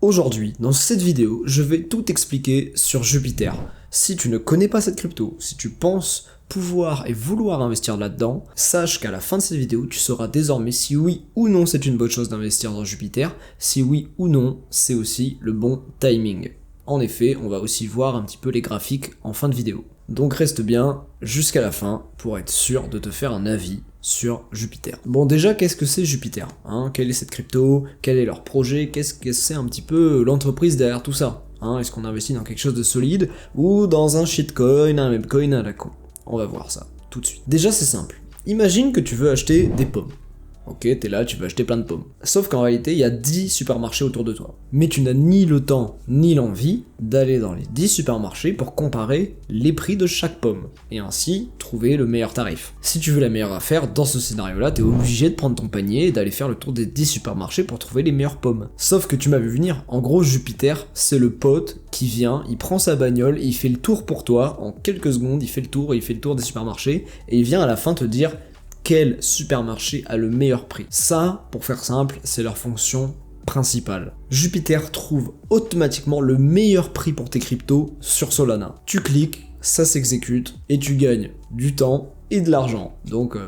Aujourd'hui, dans cette vidéo, je vais tout expliquer sur Jupiter. Si tu ne connais pas cette crypto, si tu penses pouvoir et vouloir investir là-dedans, sache qu'à la fin de cette vidéo, tu sauras désormais si oui ou non c'est une bonne chose d'investir dans Jupiter, si oui ou non c'est aussi le bon timing. En effet, on va aussi voir un petit peu les graphiques en fin de vidéo. Donc reste bien jusqu'à la fin pour être sûr de te faire un avis sur Jupiter. Bon déjà, qu'est-ce que c'est Jupiter, Quelle est cette crypto? Quel est leur projet? Qu'est-ce que c'est un petit peu l'entreprise derrière tout ça, Est-ce qu'on investit dans quelque chose de solide ou dans un shitcoin, un memecoin à la con? On va voir ça tout de suite. Déjà c'est simple, imagine que tu veux acheter des pommes. Ok, t'es là, tu veux acheter plein de pommes. Sauf qu'en réalité, il y a 10 supermarchés autour de toi. Mais tu n'as ni le temps, ni l'envie d'aller dans les 10 supermarchés pour comparer les prix de chaque pomme, et ainsi trouver le meilleur tarif. Si tu veux la meilleure affaire, dans ce scénario-là, t'es obligé de prendre ton panier et d'aller faire le tour des 10 supermarchés pour trouver les meilleures pommes. Sauf que tu m'as vu venir, en gros, Jupiter, c'est le pote qui vient, il prend sa bagnole, il fait le tour pour toi, en quelques secondes, il fait le tour des supermarchés, et il vient à la fin te dire quel supermarché a le meilleur prix. Ça, pour faire simple, c'est leur fonction principale. Jupiter trouve automatiquement le meilleur prix pour tes cryptos sur Solana. Tu cliques, ça s'exécute, et tu gagnes du temps et de l'argent. Donc,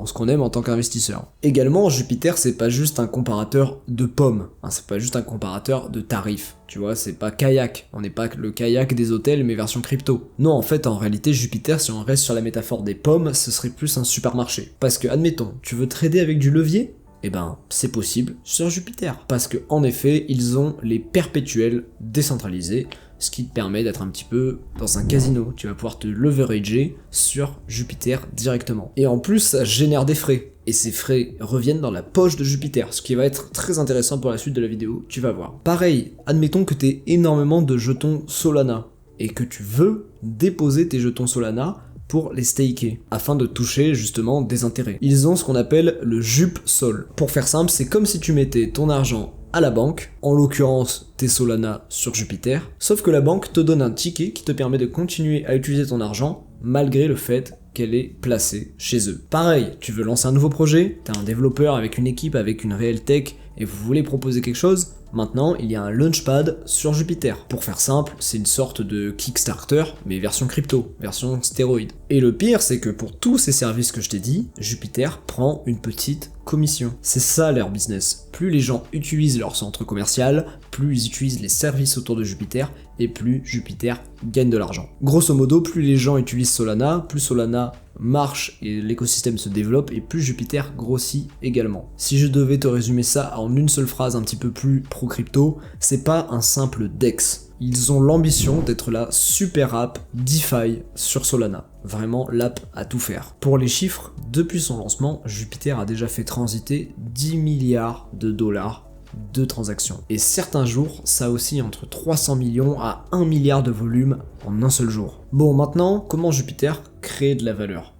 ce qu'on aime en tant qu'investisseur. Également, Jupiter, c'est pas juste un comparateur de pommes, c'est pas juste un comparateur de tarifs. Tu vois, c'est pas kayak, on n'est pas le kayak des hôtels mais version crypto. Non, en fait, en réalité, Jupiter, si on reste sur la métaphore des pommes, ce serait plus un supermarché. Parce que, admettons, tu veux trader avec du levier? Eh ben, c'est possible sur Jupiter. Parce que, en effet, ils ont les perpétuels décentralisés, ce qui te permet d'être un petit peu dans un casino. Tu vas pouvoir te leverager sur Jupiter directement. Et en plus, ça génère des frais. Et ces frais reviennent dans la poche de Jupiter, ce qui va être très intéressant pour la suite de la vidéo, tu vas voir. Pareil, admettons que tu aies énormément de jetons Solana, et que tu veux déposer tes jetons Solana pour les staker, afin de toucher justement des intérêts. Ils ont ce qu'on appelle le JupSol. Pour faire simple, c'est comme si tu mettais ton argent à la banque, en l'occurrence tes Solana sur Jupiter, sauf que la banque te donne un ticket qui te permet de continuer à utiliser ton argent malgré le fait qu'elle est placée chez eux. Pareil, tu veux lancer un nouveau projet, t'es un développeur avec une équipe, avec une réelle tech, et vous voulez proposer quelque chose, maintenant il y a un launchpad sur Jupiter. Pour faire simple, c'est une sorte de Kickstarter, mais version crypto, version stéroïde. Et le pire, c'est que pour tous ces services que je t'ai dit, Jupiter prend une petite commission. C'est ça leur business. Plus les gens utilisent leur centre commercial, plus ils utilisent les services autour de Jupiter, et plus Jupiter gagne de l'argent. Grosso modo, plus les gens utilisent Solana, plus Solana marche et l'écosystème se développe, et plus Jupiter grossit également. Si je devais te résumer ça en une seule phrase un petit peu plus pro-crypto, c'est pas un simple DEX. Ils ont l'ambition d'être la super app DeFi sur Solana. Vraiment l'app à tout faire. Pour les chiffres, depuis son lancement, Jupiter a déjà fait transiter 10 milliards de dollars de transactions. Et certains jours, ça oscille entre 300 millions à 1 milliard de volume en un seul jour. Bon, maintenant, comment Jupiter crée de la valeur?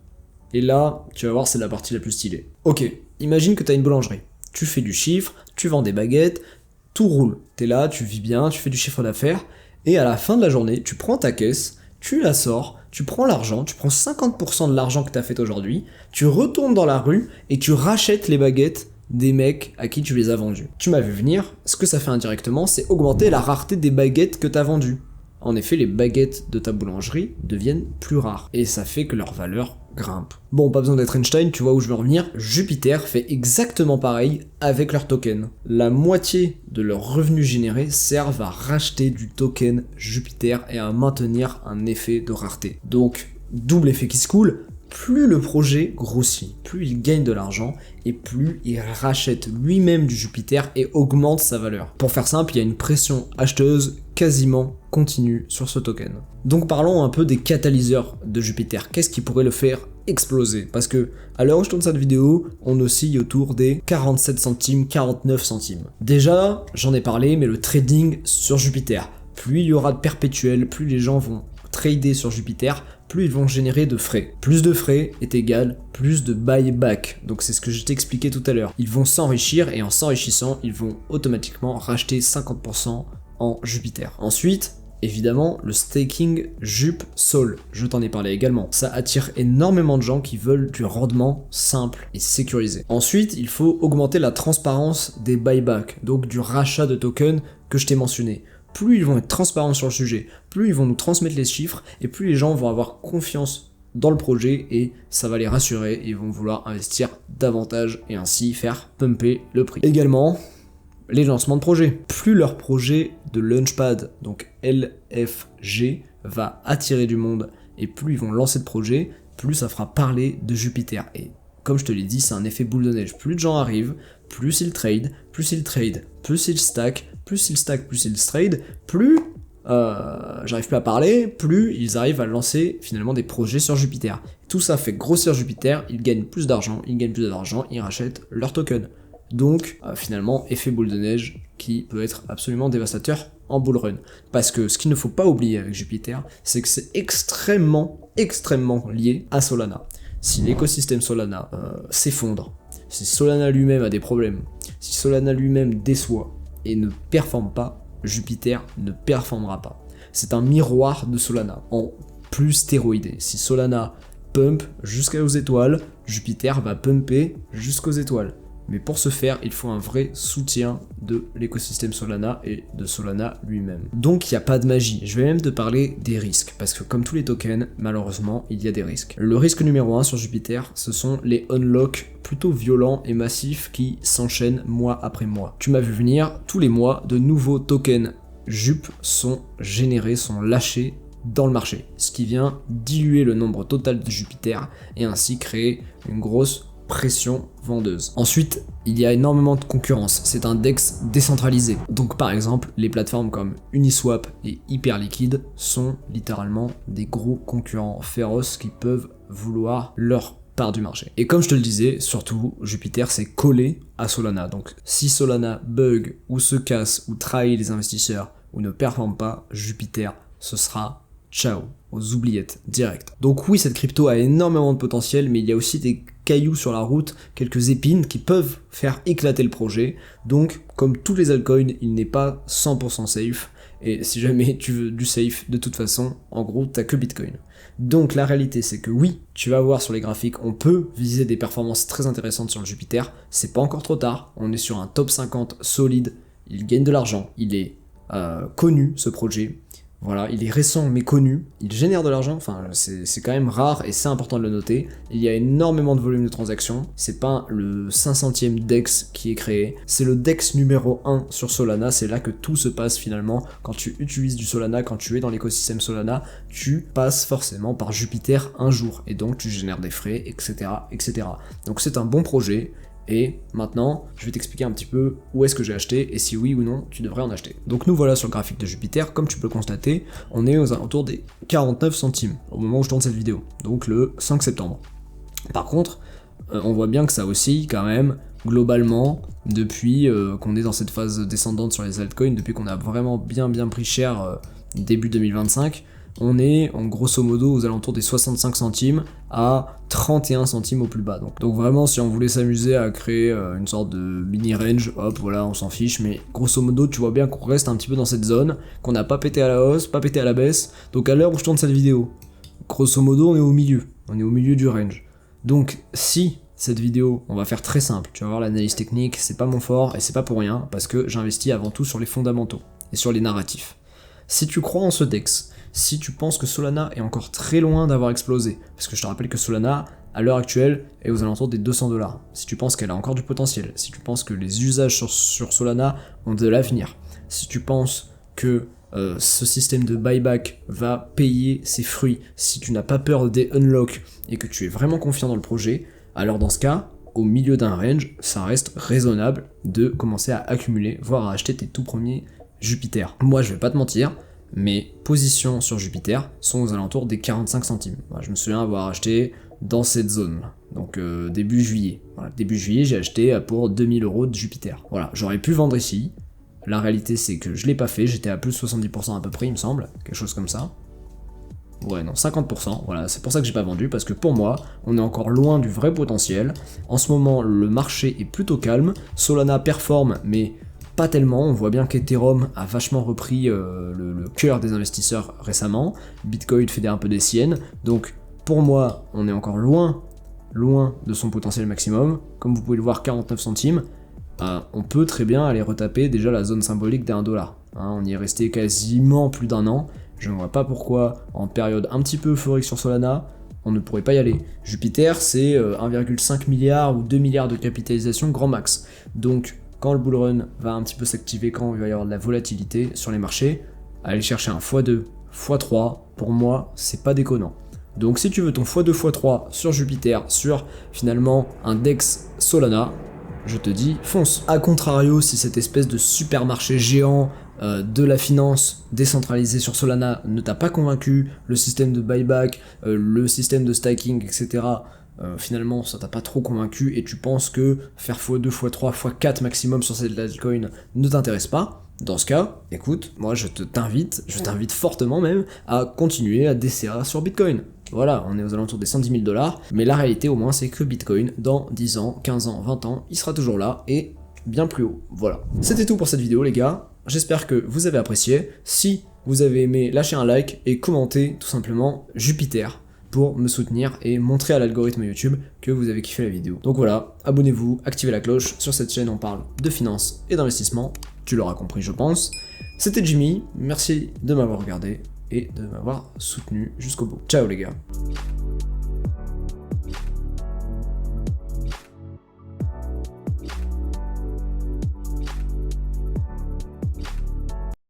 Et là, tu vas voir, c'est la partie la plus stylée. Ok, imagine que tu as une boulangerie. Tu fais du chiffre, tu vends des baguettes, tout roule. T'es là, tu vis bien, tu fais du chiffre d'affaires, et à la fin de la journée, tu prends ta caisse, tu la sors, tu prends l'argent, tu prends 50% de l'argent que tu as fait aujourd'hui, tu retournes dans la rue et tu rachètes les baguettes des mecs à qui tu les as vendues. Tu m'as vu venir, ce que ça fait indirectement, c'est augmenter la rareté des baguettes que tu as vendues. En effet, les baguettes de ta boulangerie deviennent plus rares, et ça fait que leur valeur grimpe. Bon, pas besoin d'être Einstein, tu vois où je veux en venir, Jupiter fait exactement pareil avec leurs tokens. La moitié de leurs revenus générés servent à racheter du token Jupiter et à maintenir un effet de rareté. Donc, double effet qui se coule, plus le projet grossit, plus il gagne de l'argent et plus il rachète lui-même du Jupiter et augmente sa valeur. Pour faire simple, il y a une pression acheteuse quasiment continue sur ce token. Donc parlons un peu des catalyseurs de Jupiter. Qu'est-ce qui pourrait le faire exploser? Parce que à l'heure où je tourne cette vidéo, on oscille autour des 47 centimes, 49 centimes. Déjà, j'en ai parlé, mais le trading sur Jupiter, plus il y aura de perpétuels, plus les gens vont trader sur Jupiter, plus ils vont générer de frais. Plus de frais est égal plus de buyback. Donc c'est ce que je t'ai expliqué tout à l'heure. Ils vont s'enrichir et en s'enrichissant, ils vont automatiquement racheter 50% en Jupiter. Ensuite, évidemment, le staking JUP Sol, je t'en ai parlé également. Ça attire énormément de gens qui veulent du rendement simple et sécurisé. Ensuite, il faut augmenter la transparence des buybacks, donc du rachat de tokens que je t'ai mentionné. Plus ils vont être transparents sur le sujet, plus ils vont nous transmettre les chiffres, et plus les gens vont avoir confiance dans le projet, et ça va les rassurer, et ils vont vouloir investir davantage, et ainsi faire pumper le prix. Également, les lancements de projets. Plus leur projet de Launchpad, donc LFG, va attirer du monde, et plus ils vont lancer de projets, plus ça fera parler de Jupiter. Et comme je te l'ai dit, c'est un effet boule de neige. Plus de gens arrivent, plus ils trade, plus ils trade, plus ils stack, plus ils stack, plus ils trade, plus j'arrive plus à parler, plus ils arrivent à lancer finalement des projets sur Jupiter. Tout ça fait grossir Jupiter, ils gagnent plus d'argent, ils rachètent leurs tokens. Donc finalement, effet boule de neige qui peut être absolument dévastateur en bull run. Parce que ce qu'il ne faut pas oublier avec Jupiter, c'est que c'est extrêmement lié à Solana. Si l'écosystème Solana s'effondre, si Solana lui-même a des problèmes, si Solana lui-même déçoit et ne performe pas, Jupiter ne performera pas. C'est un miroir de Solana, en plus stéroïdé. Si Solana pump jusqu'aux étoiles, Jupiter va pumper jusqu'aux étoiles. Mais pour ce faire, il faut un vrai soutien de l'écosystème Solana et de Solana lui-même. Donc il n'y a pas de magie. Je vais même te parler des risques, parce que comme tous les tokens, malheureusement, il y a des risques. Le risque numéro 1 sur Jupiter, ce sont les unlocks plutôt violents et massifs qui s'enchaînent mois après mois. Tu m'as vu venir, tous les mois, de nouveaux tokens JUP sont générés, sont lâchés dans le marché, ce qui vient diluer le nombre total de Jupiter et ainsi créer une grosse pression vendeuse. Ensuite, il y a énormément de concurrence. C'est un DEX décentralisé. Donc par exemple, les plateformes comme Uniswap et Hyperliquid sont littéralement des gros concurrents féroces qui peuvent vouloir leur part du marché. Et comme je te le disais, surtout, Jupiter s'est collé à Solana. Donc si Solana bug ou se casse ou trahit les investisseurs ou ne performe pas, Jupiter, ce sera ciao, aux oubliettes, direct. Donc oui, cette crypto a énormément de potentiel, mais il y a aussi des cailloux sur la route, quelques épines qui peuvent faire éclater le projet. Donc, comme tous les altcoins, il n'est pas 100% safe. Et si jamais tu veux du safe, de toute façon, en gros, t'as que Bitcoin. Donc la réalité, c'est que oui, tu vas voir sur les graphiques, on peut viser des performances très intéressantes sur le Jupiter. C'est pas encore trop tard, on est sur un top 50 solide, il gagne de l'argent, il est connu ce projet. Voilà, il est récent mais connu, il génère de l'argent, enfin c'est quand même rare et c'est important de le noter. Il y a énormément de volume de transactions, c'est pas le 500e DEX qui est créé, c'est le DEX numéro 1 sur Solana, c'est là que tout se passe finalement. Quand tu utilises du Solana, quand tu es dans l'écosystème Solana, tu passes forcément par Jupiter un jour et donc tu génères des frais, etc. etc. Donc c'est un bon projet. Et maintenant, je vais t'expliquer un petit peu où est-ce que j'ai acheté et si oui ou non tu devrais en acheter. Donc nous voilà sur le graphique de Jupiter, comme tu peux le constater, on est aux alentours des 49 centimes au moment où je tourne cette vidéo, donc le 5 septembre. Par contre, on voit bien que ça oscille quand même globalement depuis qu'on est dans cette phase descendante sur les altcoins, depuis qu'on a vraiment bien pris cher début 2025. On est en grosso modo aux alentours des 65 centimes à 31 centimes au plus bas. Donc vraiment, si on voulait s'amuser à créer une sorte de mini range, hop, voilà, on s'en fiche. Mais grosso modo, tu vois bien qu'on reste un petit peu dans cette zone, qu'on n'a pas pété à la hausse, pas pété à la baisse. Donc à l'heure où je tourne cette vidéo, grosso modo, on est au milieu. On est au milieu du range. Donc si cette vidéo, on va faire très simple, tu vas voir l'analyse technique, c'est pas mon fort et c'est pas pour rien, parce que j'investis avant tout sur les fondamentaux et sur les narratifs. Si tu crois en ce DEX, si tu penses que Solana est encore très loin d'avoir explosé, parce que je te rappelle que Solana, à l'heure actuelle, est aux alentours des 200$. Si tu penses qu'elle a encore du potentiel, si tu penses que les usages sur Solana ont de l'avenir, si tu penses que ce système de buyback va payer ses fruits, si tu n'as pas peur des unlocks et que tu es vraiment confiant dans le projet, alors dans ce cas, au milieu d'un range, ça reste raisonnable de commencer à accumuler, voire à acheter tes tout premiers Jupiter. Moi, je vais pas te mentir, mes positions sur Jupiter sont aux alentours des 45 centimes. Voilà, je me souviens avoir acheté dans cette zone, donc début juillet. Voilà, début juillet, j'ai acheté pour 2000€ de Jupiter. Voilà, j'aurais pu vendre ici. La réalité, c'est que je l'ai pas fait, j'étais à plus de 70% à peu près, il me semble, quelque chose comme ça. Ouais, non, 50%, voilà, c'est pour ça que j'ai pas vendu, parce que pour moi, on est encore loin du vrai potentiel. En ce moment, le marché est plutôt calme, Solana performe, mais pas tellement, on voit bien qu'Ethereum a vachement repris le cœur des investisseurs récemment, Bitcoin fait un peu des siennes, donc pour moi, on est encore loin de son potentiel maximum, comme vous pouvez le voir 49 centimes, on peut très bien aller retaper déjà la zone symbolique des 1 dollar. On y est resté quasiment plus d'un an, je ne vois pas pourquoi en période un petit peu euphorique sur Solana, on ne pourrait pas y aller. Jupiter c'est 1,5 milliard ou 2 milliards de capitalisation grand max, donc quand le bullrun va un petit peu s'activer, quand il va y avoir de la volatilité sur les marchés, aller chercher un x2, x3, pour moi c'est pas déconnant. Donc si tu veux ton x2, x3 sur Jupiter, sur finalement un DEX Solana, je te dis fonce. A contrario, si cette espèce de supermarché géant de la finance décentralisée sur Solana ne t'a pas convaincu, le système de buyback, le système de staking, etc., finalement ça t'a pas trop convaincu et tu penses que faire x2, x3, x4 maximum sur cette altcoin ne t'intéresse pas, dans ce cas, écoute, moi je t'invite fortement même à continuer à DCA sur Bitcoin. Voilà, on est aux alentours des 110 000 $, mais la réalité au moins c'est que Bitcoin, dans 10 ans, 15 ans, 20 ans, il sera toujours là et bien plus haut. Voilà. C'était tout pour cette vidéo les gars, j'espère que vous avez apprécié. Si vous avez aimé, lâchez un like et commentez tout simplement Jupiter pour me soutenir et montrer à l'algorithme YouTube que vous avez kiffé la vidéo. Donc voilà, abonnez-vous, activez la cloche, sur cette chaîne on parle de finance et d'investissement, tu l'auras compris je pense. C'était Jimmy, merci de m'avoir regardé et de m'avoir soutenu jusqu'au bout. Ciao les gars.